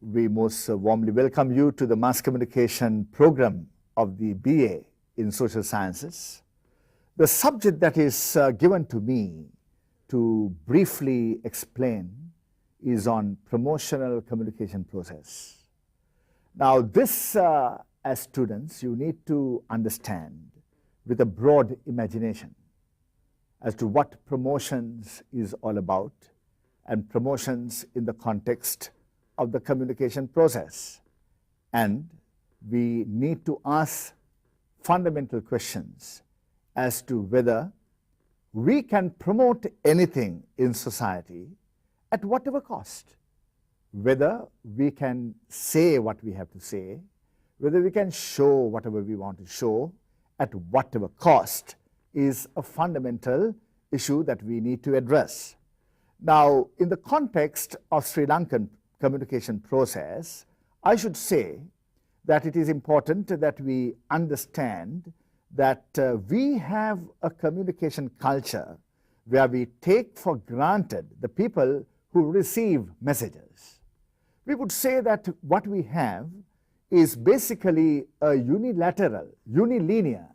we most warmly welcome you to the Mass Communication program of the BA in Social Sciences. The subject that is given to me to briefly explain is on promotional communication process. Now this, as students, you need to understand with a broad imagination as to what promotions is all about, and promotions in the context of the communication process. And we need to ask fundamental questions as to whether we can promote anything in society at whatever cost, whether we can say what we have to say, whether we can show whatever we want to show at whatever cost is a fundamental issue that we need to address. Now, in the context of Sri Lankan communication process, I should say that it is important that we understand that we have a communication culture where we take for granted the people who receive messages. We would say that what we have is basically a unilateral, unilinear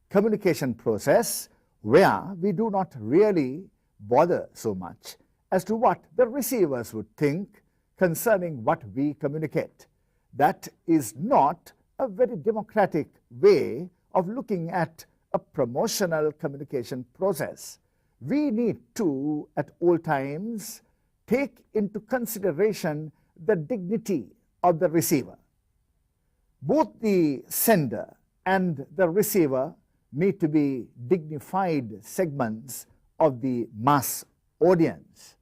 communication process where we do not really bother so much as to what the receivers would think concerning what we communicate. That is not a very democratic way of looking at a promotional communication process. We need to, at all times, take into consideration the dignity of the receiver. Both the sender and the receiver need to be dignified segments of the mass audience.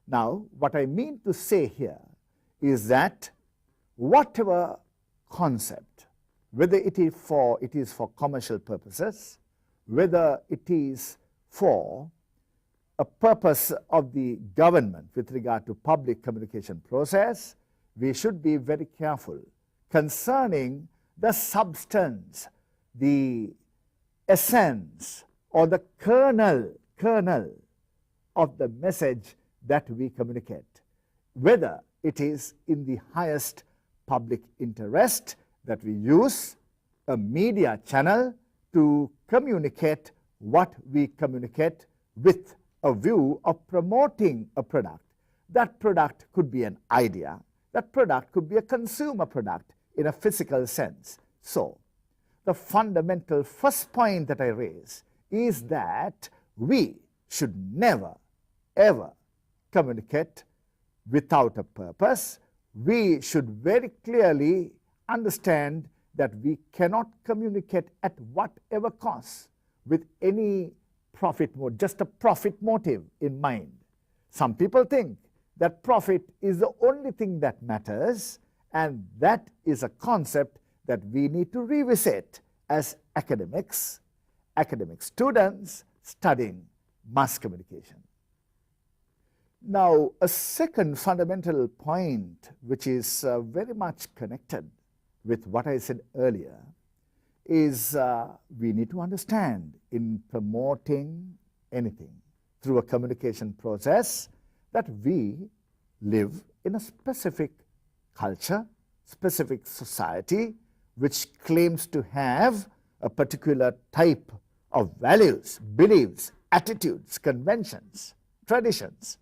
Now, what I mean to say here is that whatever concept, whether it is for commercial purposes, whether it is for a purpose of the government with regard to public communication process, we should be very careful concerning the substance, the essence, or the kernel of the message that we communicate, whether it is in the highest public interest that we use a media channel to communicate what we communicate with a view of promoting a product. That product could be an idea. That product could be a consumer product in a physical sense. So, the fundamental first point that I raise is that we should never, ever communicate without a purpose. We should very clearly understand that we cannot communicate at whatever cost with any profit motive, just a profit motive in mind. Some people think that profit is the only thing that matters, and that is a concept that we need to revisit as academic students studying mass communication. Now, a second fundamental point which is very much connected with what I said earlier is we need to understand in promoting anything through a communication process that we live in a specific culture, specific society which claims to have a particular type of values, beliefs, attitudes, conventions, traditions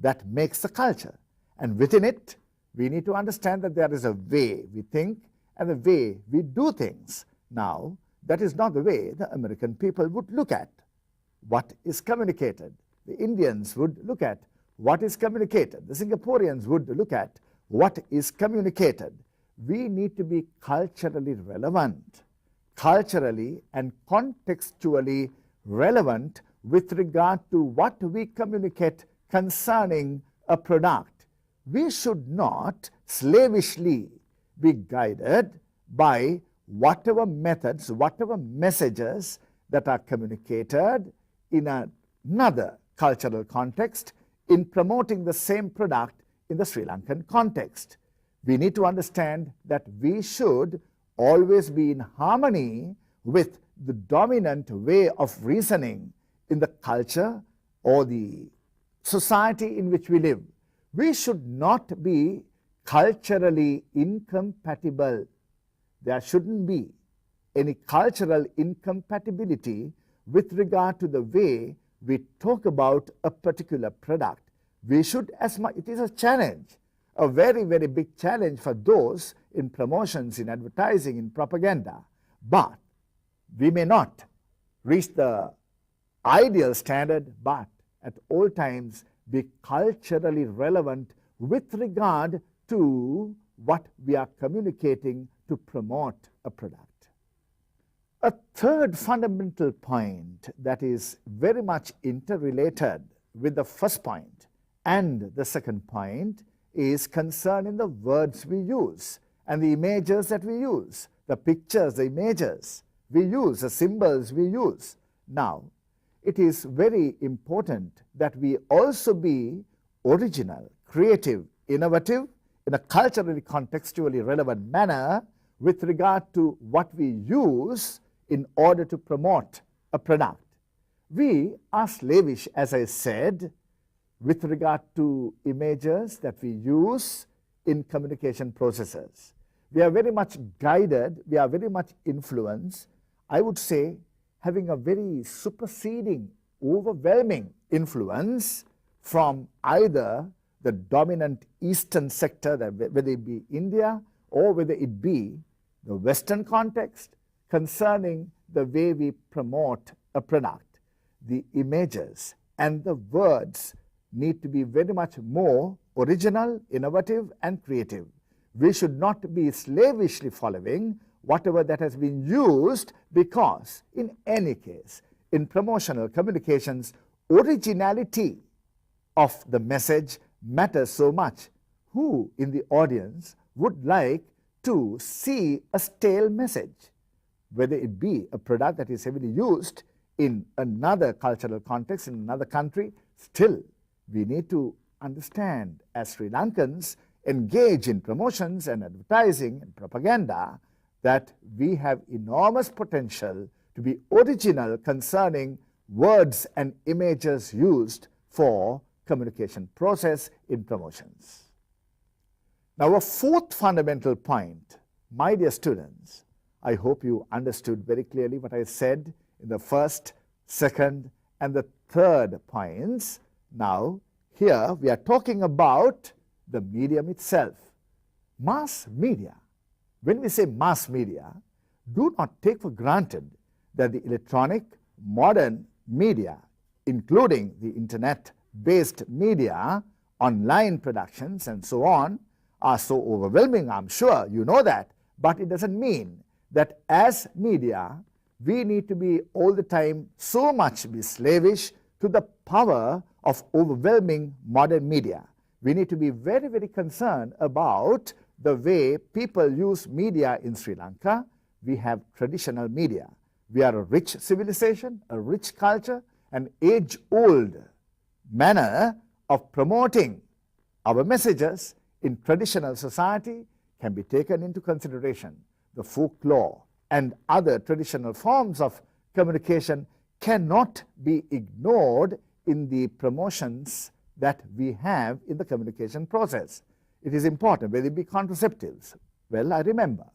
that makes the culture. And within it, we need to understand that there is a way we think and a way we do things. Now, that is not the way the American people would look at what is communicated. The Indians would look at what is communicated. The Singaporeans would look at what is communicated. We need to be culturally relevant, culturally and contextually relevant with regard to what we communicate concerning a product. We should not slavishly be guided by whatever methods, whatever messages that are communicated in another cultural context in promoting the same product in the Sri Lankan context. We need to understand that we should always be in harmony with the dominant way of reasoning in the culture or the society in which we live. We should not be culturally incompatible. There shouldn't be any cultural incompatibility with regard to the way we talk about a particular product. We should, it is a challenge, a very, very big challenge for those in promotions, in advertising, in propaganda. But we may not reach the ideal standard, but at all times be culturally relevant with regard to what we are communicating to promote a product. A third fundamental point that is very much interrelated with the first point and the second point is concerning the words we use and the images that we use, the pictures, the images we use, the symbols we use. Now, it is very important that we also be original, creative, innovative in a culturally contextually relevant manner with regard to what we use in order to promote a product. We are slavish, as I said, with regard to images that we use in communication processes. We are very much guided, we are very much influenced, I would say, having a very superseding, overwhelming influence from either the dominant eastern sector, whether it be India or whether it be the Western context, concerning the way we promote a product. The images and the words need to be very much more original, innovative, and creative. We should not be slavishly following whatever that has been used, because in any case, in promotional communications, originality of the message matters so much. Who in the audience would like to see a stale message? Whether it be a product that is heavily used in another cultural context, in another country, still we need to understand, as Sri Lankans engage in promotions and advertising and propaganda, that we have enormous potential to be original concerning words and images used for communication process in promotions. Now, a fourth fundamental point, my dear students, I hope you understood very clearly what I said in the first, second, and the third points. Now, here we are talking about the medium itself. Mass media. When we say mass media, do not take for granted that the electronic modern media, including the internet-based media, online productions, and so on, are so overwhelming. I'm sure you know that, but it doesn't mean that as media, we need to be all the time so much be slavish to the power of overwhelming modern media. We need to be very, very concerned about the way people use media in Sri Lanka. We have traditional media. We are a rich civilization, a rich culture, an age-old manner of promoting our messages in traditional society can be taken into consideration. The folklore and other traditional forms of communication cannot be ignored in the promotions that we have in the communication process. It is important, whether it be contraceptives. Well, I remember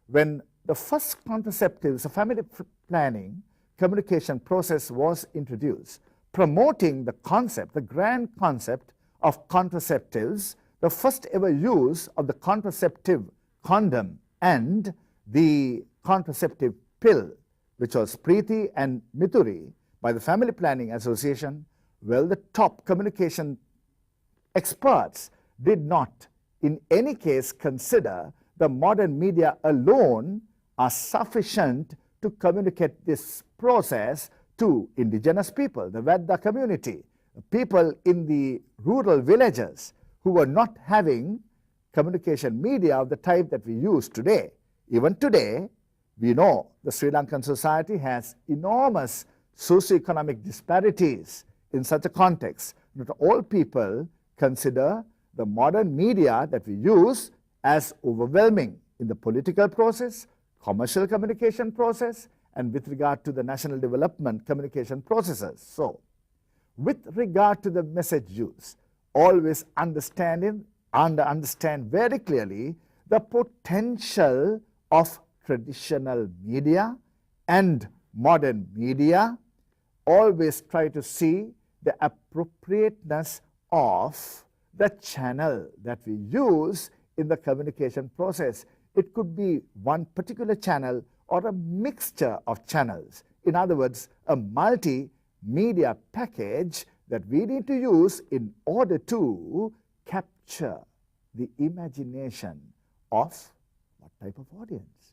when the first contraceptives, the family planning communication process was introduced, promoting the concept, the grand concept of contraceptives, the first ever use of the contraceptive condom and the contraceptive pill, which was Preeti and Mithuri, by the Family Planning Association. Well, the top communication experts did not in any case consider the modern media alone are sufficient to communicate this process to indigenous people, the Vedda community, people in the rural villages who were not having communication media of the type that we use today. Even today, we know the Sri Lankan society has enormous socioeconomic disparities in such a context. Not all people consider the modern media that we use as overwhelming in the political process, commercial communication process, and with regard to the national development communication processes. So, with regard to the message use, always understanding understand very clearly the potential of traditional media and modern media, always try to see the appropriateness of the channel that we use in the communication process. It could be one particular channel or a mixture of channels. In other words, a multimedia package that we need to use in order to capture the imagination of what type of audience?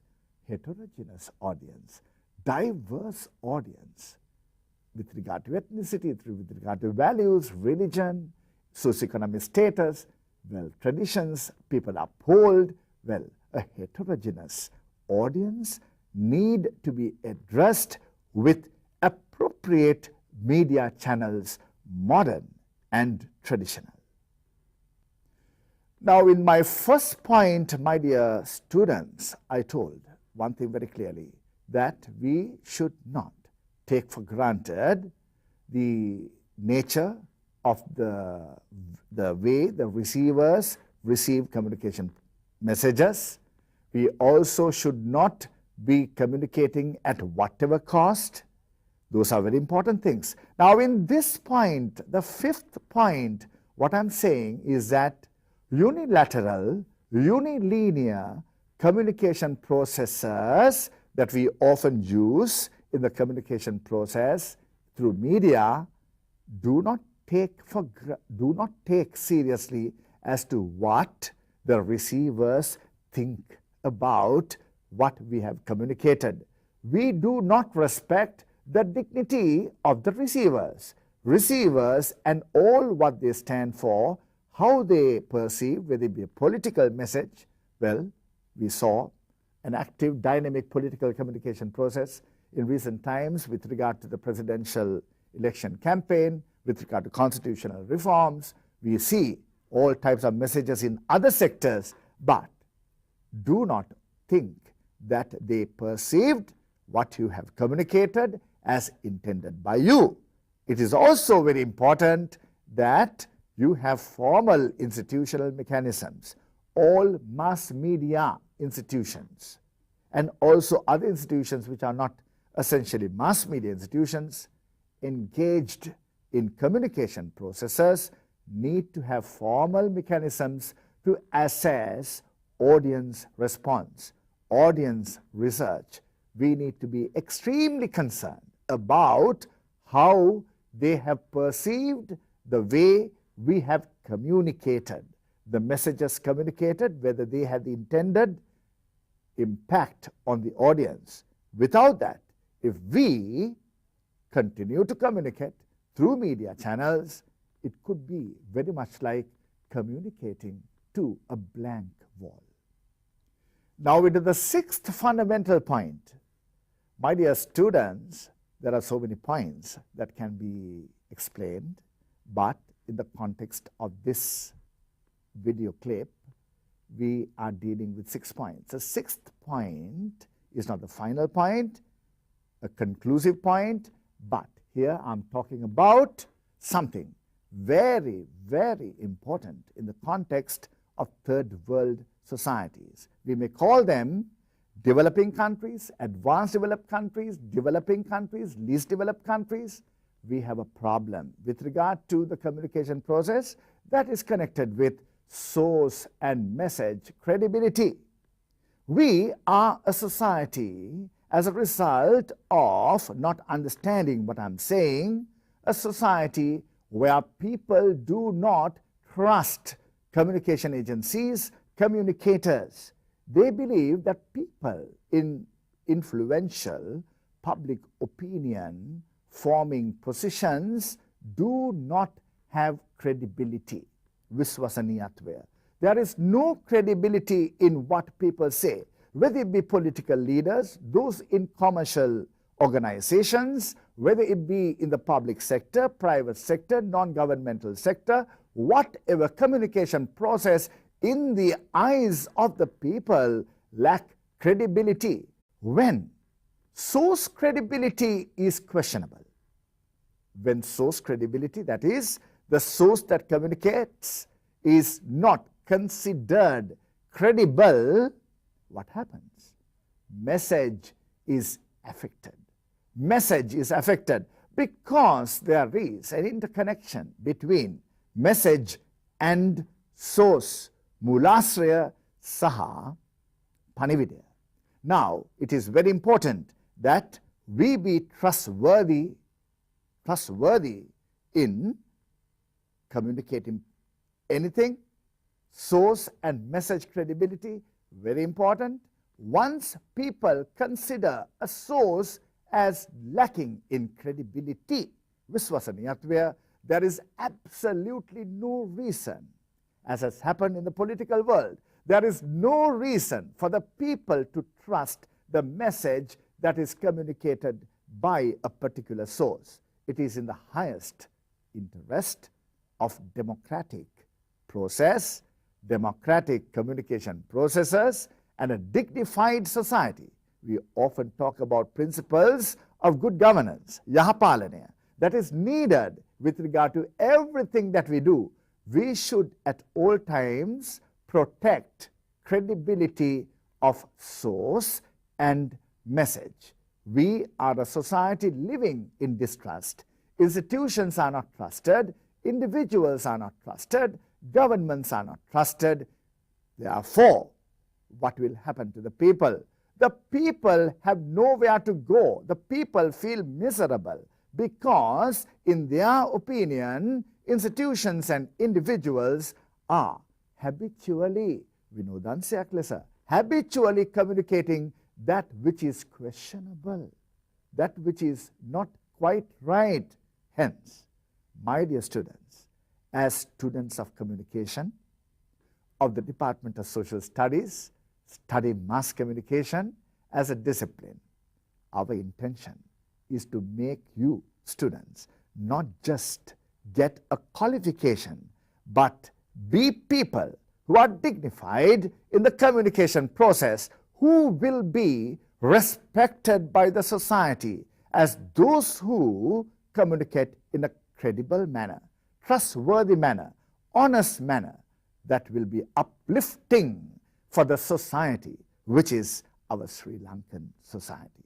Heterogeneous audience, diverse audience, with regard to ethnicity, with regard to values, religion, socioeconomic status, well, traditions people uphold. Well, a heterogeneous audience need to be addressed with appropriate media channels, modern and traditional. Now, in my first point, my dear students, I told one thing very clearly, that we should not take for granted the nature of the way the receivers receive communication messages. We also should not be communicating at whatever cost. Those are very important things. Now, in this point, the fifth point, what I'm saying is that unilateral, unilinear communication processes that we often use in the communication process through media do not take seriously as to what the receivers think about what we have communicated. We do not respect the dignity of the receivers and all what they stand for, how they perceive, whether it be a political message. Well, we saw an active, dynamic political communication process in recent times with regard to the presidential election campaign, with regard to constitutional reforms. We see all types of messages in other sectors, but do not think that they perceived what you have communicated as intended by you. It is also very important that you have formal institutional mechanisms. All mass media institutions and also other institutions which are not essentially mass media institutions engaged in communication processes need to have formal mechanisms to assess audience response, audience research. We need to be extremely concerned about how they have perceived the way we have communicated, the messages communicated, whether they had the intended impact on the audience. Without that, if we continue to communicate through media channels, it could be very much like communicating to a blank wall. Now, into the sixth fundamental point. My dear students, there are so many points that can be explained, but in the context of this video clip, we are dealing with 6 points. The sixth point is not the final point, a conclusive point, but here I'm talking about something very, very important in the context of third world societies. We may call them developing countries, advanced developed countries, developing countries, least developed countries. We have a problem with regard to the communication process that is connected with source and message credibility. We are a society, as a result of not understanding what I'm saying, a society where people do not trust communication agencies, communicators. They believe that people in influential public opinion forming positions do not have credibility. Viswasaniyatva. There is no credibility in what people say, whether it be political leaders, those in commercial organizations, whether it be in the public sector, private sector, non-governmental sector, whatever communication process in the eyes of the people lack credibility when source credibility is questionable. When source credibility, that is, the source that communicates, is not considered credible, what happens? Message is affected. Message is affected because there is an interconnection between message and source. Mulasraya saha panividaya. Now, it is very important that we be trustworthy in communicating anything. Source and message credibility, very important. Once people consider a source as lacking in credibility, viswasaniyatva, there is absolutely no reason, as has happened in the political world, there is no reason for the people to trust the message that is communicated by a particular source. It is in the highest interest of democratic process, democratic communication processes, and a dignified society. We often talk about principles of good governance, yahapalanaya, that is needed with regard to everything that we do. We should at all times protect credibility of source and message. We are a society living in distrust. Institutions are not trusted, individuals are not trusted, governments are not trusted. Therefore, what will happen to the people? The people have nowhere to go. The people feel miserable because, in their opinion, institutions and individuals are habitually communicating that which is questionable, that which is not quite right. Hence, my dear students, as students of communication of the Department of Social Studies, study mass communication as a discipline. Our intention is to make you students not just get a qualification, but be people who are dignified in the communication process, who will be respected by the society as those who communicate in a credible manner, trustworthy manner, honest manner, that will be uplifting for the society, which is our Sri Lankan society.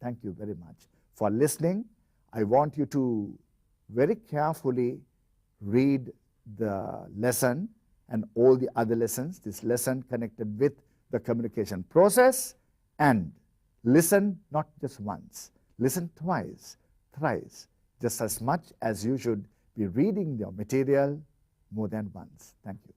Thank you very much for listening. I want you to very carefully read the lesson and all the other lessons, this lesson connected with the communication process, and listen not just once, listen twice, thrice, just as much as you should be reading your material more than once. Thank you.